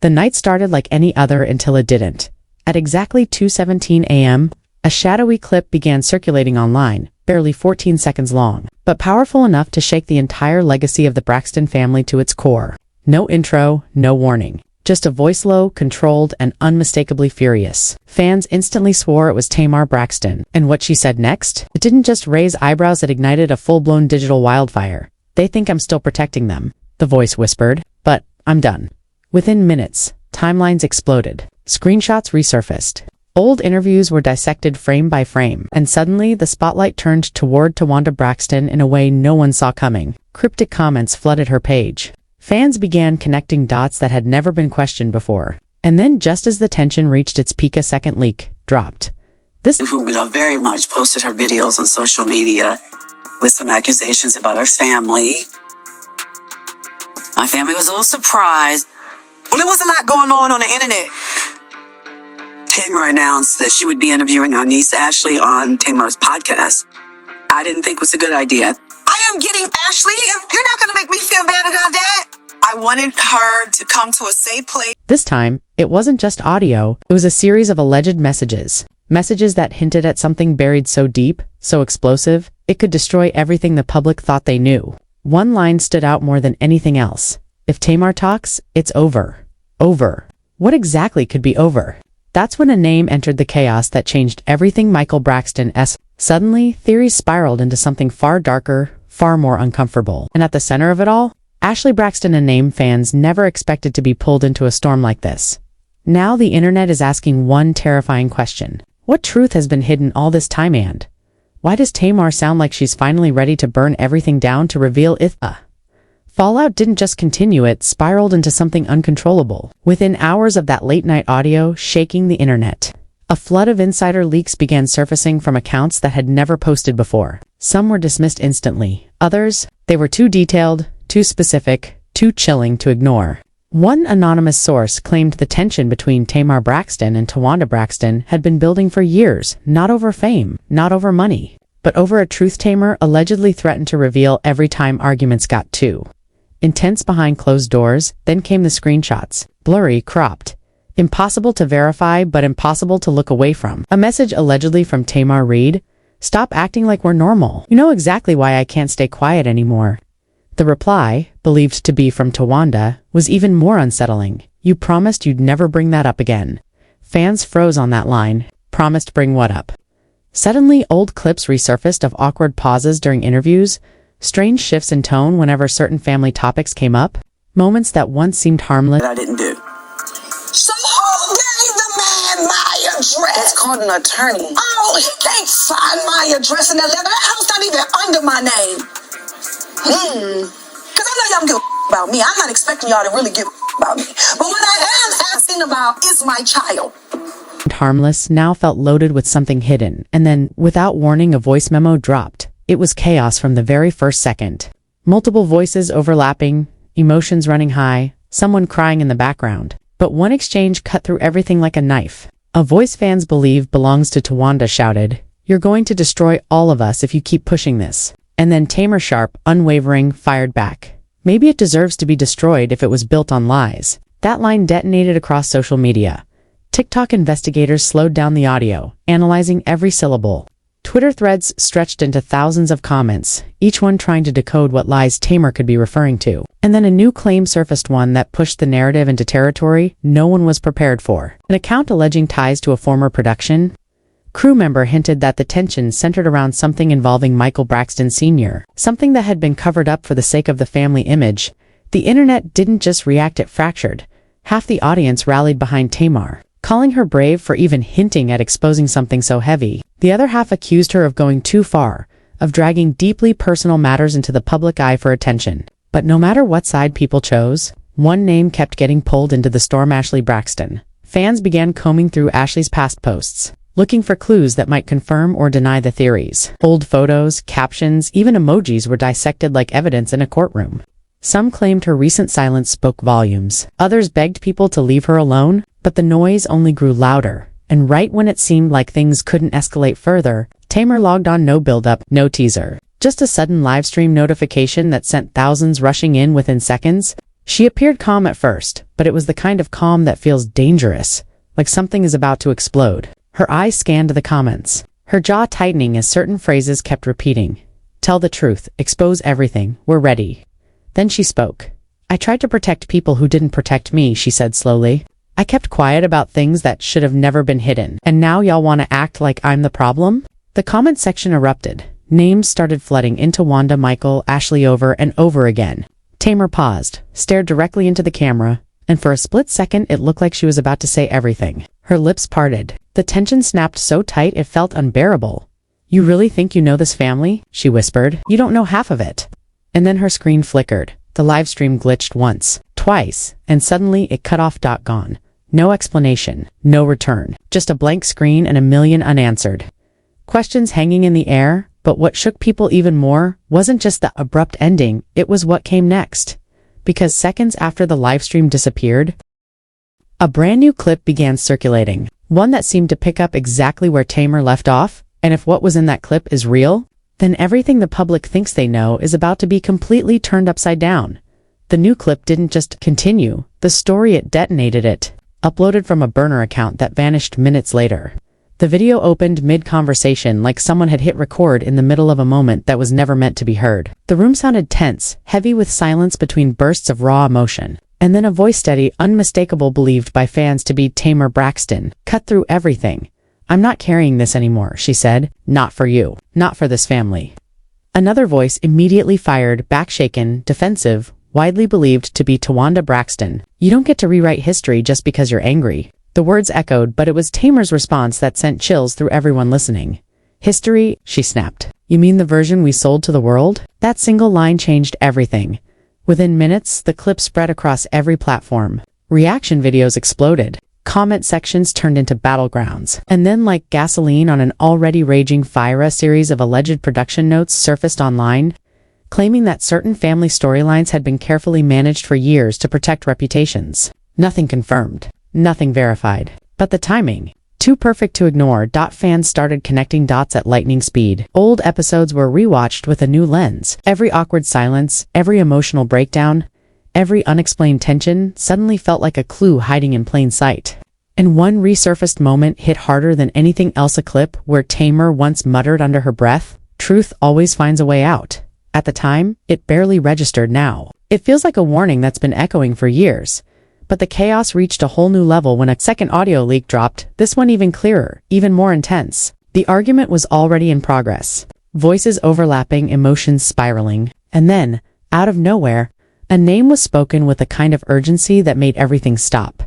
The night started like any other until it didn't. At exactly 2:17 a.m., a shadowy clip began circulating online, barely 14 seconds long, but powerful enough to shake the entire legacy of the Braxton family to its core. No intro, no warning. Just a voice low, controlled, and unmistakably furious. Fans instantly swore it was Tamar Braxton. And what she said next? It didn't just raise eyebrows, it ignited a full-blown digital wildfire. "They think I'm still protecting them," the voice whispered. "But I'm done." Within minutes, timelines exploded. Screenshots resurfaced. Old interviews were dissected frame by frame, and suddenly the spotlight turned toward Towanda Braxton in a way no one saw coming. Cryptic comments flooded her page. Fans began connecting dots that had never been questioned before. And then, just as the tension reached its peak, a second leak dropped. Who very much posted her videos on social media with some accusations about her family. My family was a little surprised. Well, there was a lot going on the internet. Tamar announced that she would be interviewing our niece Ashley on Tamar's podcast. I didn't think it was a good idea. I am getting Ashley. You're not going to make me feel bad about that. I wanted her to come to a safe place. This time, it wasn't just audio. It was a series of alleged messages. Messages that hinted at something buried so deep, so explosive, it could destroy everything the public thought they knew. One line stood out more than anything else. "If Tamar talks, it's over." Over. What exactly could be over? That's when a name entered the chaos that changed everything. Michael Braxton. Suddenly, theories spiraled into something far darker, far more uncomfortable. And at the center of it all, Ashley Braxton, a name fans never expected to be pulled into a storm like this. Now the internet is asking one terrifying question. What truth has been hidden all this time, and why does Tamar sound like she's finally ready to burn everything down to reveal it? Fallout didn't just continue, it spiraled into something uncontrollable. Within hours of that late-night audio shaking the internet, a flood of insider leaks began surfacing from accounts that had never posted before. Some were dismissed instantly. Others, they were too detailed, too specific, too chilling to ignore. One anonymous source claimed the tension between Tamar Braxton and Towanda Braxton had been building for years, not over fame, not over money, but over a truth Tamar allegedly threatened to reveal every time arguments got too intense behind closed doors. Then came the screenshots, blurry, cropped, impossible to verify but impossible to look away from. A message allegedly from Tamar read, "Stop acting like we're normal. You know exactly why I can't stay quiet anymore." The reply, believed to be from Towanda, was even more unsettling. "You promised you'd never bring that up again." Fans froze on that line. Promised bring what up? Suddenly, old clips resurfaced of awkward pauses during interviews, strange shifts in tone whenever certain family topics came up, moments that once seemed harmless. That I didn't do. So who gave the man my address? It's called an attorney. Oh, he can't find my address in that letter. That house not even under my name. Because I know y'all don't give a about me. I'm not expecting y'all to really give a about me. But what I am asking about is my child. Harmless now felt loaded with something hidden, and then, without warning, a voice memo dropped. It was chaos from the very first second. Multiple voices overlapping, emotions running high, someone crying in the background. But one exchange cut through everything like a knife. A voice fans believe belongs to Towanda shouted, "You're going to destroy all of us if you keep pushing this." And then Tamar, sharp, unwavering, fired back. "Maybe it deserves to be destroyed if it was built on lies." That line detonated across social media. TikTok investigators slowed down the audio, analyzing every syllable. Twitter threads stretched into thousands of comments, each one trying to decode what lies Tamar could be referring to. And then a new claim surfaced, one that pushed the narrative into territory no one was prepared for. An account alleging ties to a former production crew member hinted that the tension centered around something involving Michael Braxton Sr., something that had been covered up for the sake of the family image. The internet didn't just react, it fractured. Half the audience rallied behind Tamar, calling her brave for even hinting at exposing something so heavy. The other half accused her of going too far, of dragging deeply personal matters into the public eye for attention. But no matter what side people chose, one name kept getting pulled into the storm: Ashley Braxton. Fans began combing through Ashley's past posts, looking for clues that might confirm or deny the theories. Old photos, captions, even emojis were dissected like evidence in a courtroom. Some claimed her recent silence spoke volumes. Others begged people to leave her alone, but the noise only grew louder. And right when it seemed like things couldn't escalate further, Tamar logged on. No build-up, no teaser. Just a sudden livestream notification that sent thousands rushing in within seconds. She appeared calm at first, but it was the kind of calm that feels dangerous, like something is about to explode. Her eyes scanned the comments, her jaw tightening as certain phrases kept repeating. Tell the truth, expose everything, we're ready. Then she spoke. I tried to protect people who didn't protect me, she said slowly. I kept quiet about things that should have never been hidden, and now y'all want to act like I'm the problem? The comment section erupted. Names started flooding into Towanda, Michael, Ashley over and over again. Tamar paused, stared directly into the camera, and for a split second it looked like she was about to say everything. Her lips parted. The tension snapped so tight it felt unbearable. You really think you know this family? She whispered. You don't know half of it. And then her screen flickered. The live stream glitched once, twice, and suddenly it cut off. Gone. No explanation, no return, just a blank screen and a million unanswered questions hanging in the air. But what shook people even more wasn't just the abrupt ending, it was what came next. Because seconds after the livestream disappeared, a brand new clip began circulating, one that seemed to pick up exactly where Tamar left off, and if what was in that clip is real, then everything the public thinks they know is about to be completely turned upside down. The new clip didn't just continue, the story it detonated it, uploaded from a burner account that vanished minutes later. The video opened mid-conversation like someone had hit record in the middle of a moment that was never meant to be heard. The room sounded tense, heavy with silence between bursts of raw emotion. And then a voice steady, unmistakable, believed by fans to be Tamar Braxton, cut through everything. I'm not carrying this anymore, she said. Not for you. Not for this family. Another voice immediately fired, backshaken, defensive, widely believed to be Towanda Braxton. You don't get to rewrite history just because you're angry. The words echoed, but it was Tamar's response that sent chills through everyone listening. History, she snapped. You mean the version we sold to the world? That single line changed everything. Within minutes, the clip spread across every platform. Reaction videos exploded. Comment sections turned into battlegrounds. And then, like gasoline on an already raging fire, a series of alleged production notes surfaced online, claiming that certain family storylines had been carefully managed for years to protect reputations. Nothing confirmed. Nothing verified. But the timing, too perfect to ignore. Fans started connecting dots at lightning speed. Old episodes were rewatched with a new lens. Every awkward silence, every emotional breakdown, every unexplained tension suddenly felt like a clue hiding in plain sight. And one resurfaced moment hit harder than anything else, a clip where Tamar once muttered under her breath, "Truth always finds a way out." At the time, it barely registered. Now it feels like a warning that's been echoing for years. But the chaos reached a whole new level when a second audio leak dropped, this one even clearer, even more intense. The argument was already in progress. Voices overlapping, emotions spiraling. And then, out of nowhere, a name was spoken with a kind of urgency that made everything stop.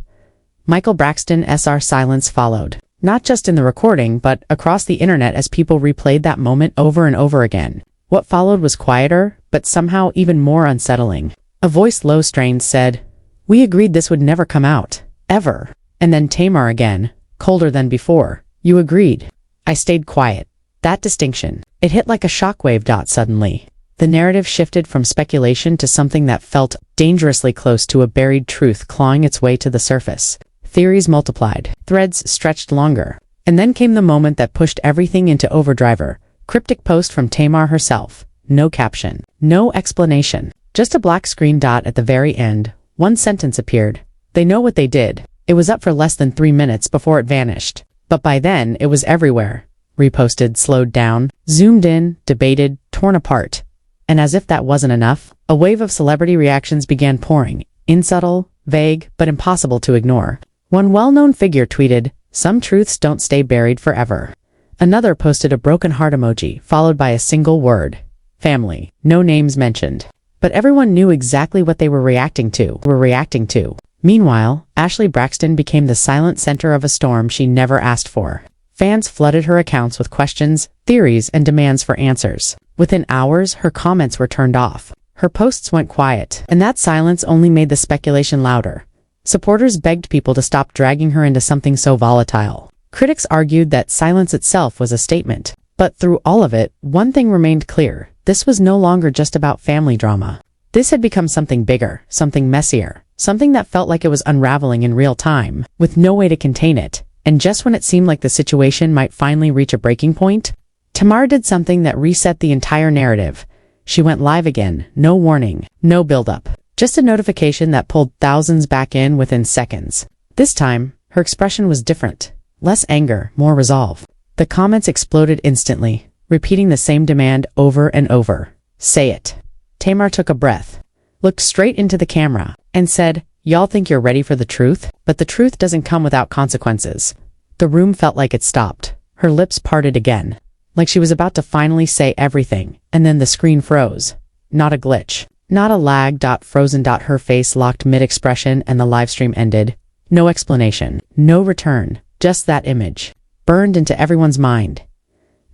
Michael Braxton. Sr. Silence followed. Not just in the recording, but across the internet as people replayed that moment over and over again. What followed was quieter, but somehow even more unsettling. A voice, low, strained, said, "We agreed this would never come out. Ever." And then Tamar again, colder than before. "You agreed." I stayed quiet. That distinction. It hit like a shockwave. Suddenly, the narrative shifted from speculation to something that felt dangerously close to a buried truth clawing its way to the surface. Theories multiplied. Threads stretched longer. And then came the moment that pushed everything into overdrive. Cryptic post from Tamar herself. No caption. No explanation. Just a black screen. At the very end, one sentence appeared. "They know what they did." It was up for less than 3 minutes before it vanished. But by then, it was everywhere. Reposted, slowed down, zoomed in, debated, torn apart. And as if that wasn't enough, a wave of celebrity reactions began pouring. Insubtle, vague, but impossible to ignore. One well-known figure tweeted, "Some truths don't stay buried forever." Another posted a broken heart emoji, followed by a single word. Family. No names mentioned. But everyone knew exactly what they were reacting to. Meanwhile, Ashley Braxton became the silent center of a storm she never asked for. Fans flooded her accounts with questions, theories, and demands for answers. Within hours, her comments were turned off. Her posts went quiet, and that silence only made the speculation louder. Supporters begged people to stop dragging her into something so volatile. Critics argued that silence itself was a statement. But through all of it, one thing remained clear. This was no longer just about family drama. This had become something bigger, something messier, something that felt like it was unraveling in real time, with no way to contain it. And just when it seemed like the situation might finally reach a breaking point, Tamar did something that reset the entire narrative. She went live again, no warning, no build-up. Just a notification that pulled thousands back in within seconds. This time, her expression was different. Less anger, more resolve. The comments exploded instantly, repeating the same demand over and over. Say it. Tamar took a breath, looked straight into the camera, and said, "Y'all think you're ready for the truth? But the truth doesn't come without consequences." The room felt like it stopped. Her lips parted again, like she was about to finally say everything, and then the screen froze. Not a glitch. Not a lag. Frozen. Her face locked mid-expression and the livestream ended. No explanation. No return. Just that image. Burned into everyone's mind.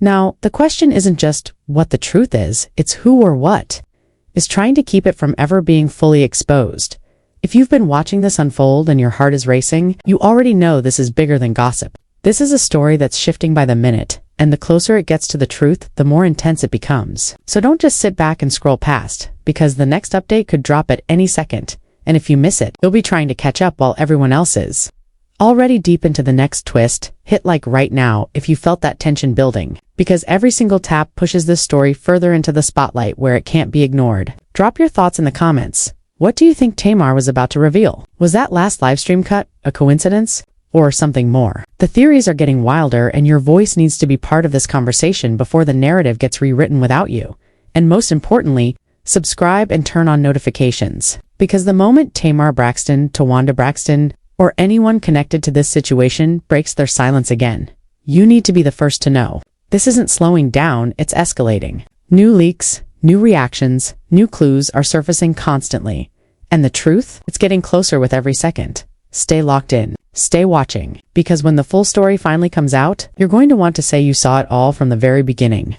Now, the question isn't just what the truth is, it's who or what is trying to keep it from ever being fully exposed. If you've been watching this unfold and your heart is racing, you already know this is bigger than gossip. This is a story that's shifting by the minute, and the closer it gets to the truth, the more intense it becomes. So don't just sit back and scroll past, because the next update could drop at any second, and if you miss it, you'll be trying to catch up while everyone else is. Already deep into the next twist, hit like right now if you felt that tension building, because every single tap pushes this story further into the spotlight where it can't be ignored. Drop your thoughts in the comments. What do you think Tamar was about to reveal? Was that last livestream cut a coincidence? Or something more? The theories are getting wilder, and your voice needs to be part of this conversation before the narrative gets rewritten without you. And most importantly, subscribe and turn on notifications. Because the moment Tamar Braxton, Towanda Braxton, or anyone connected to this situation breaks their silence again, you need to be the first to know. This isn't slowing down, it's escalating. New leaks, new reactions, new clues are surfacing constantly. And the truth? It's getting closer with every second. Stay locked in. Stay watching. Because when the full story finally comes out, you're going to want to say you saw it all from the very beginning.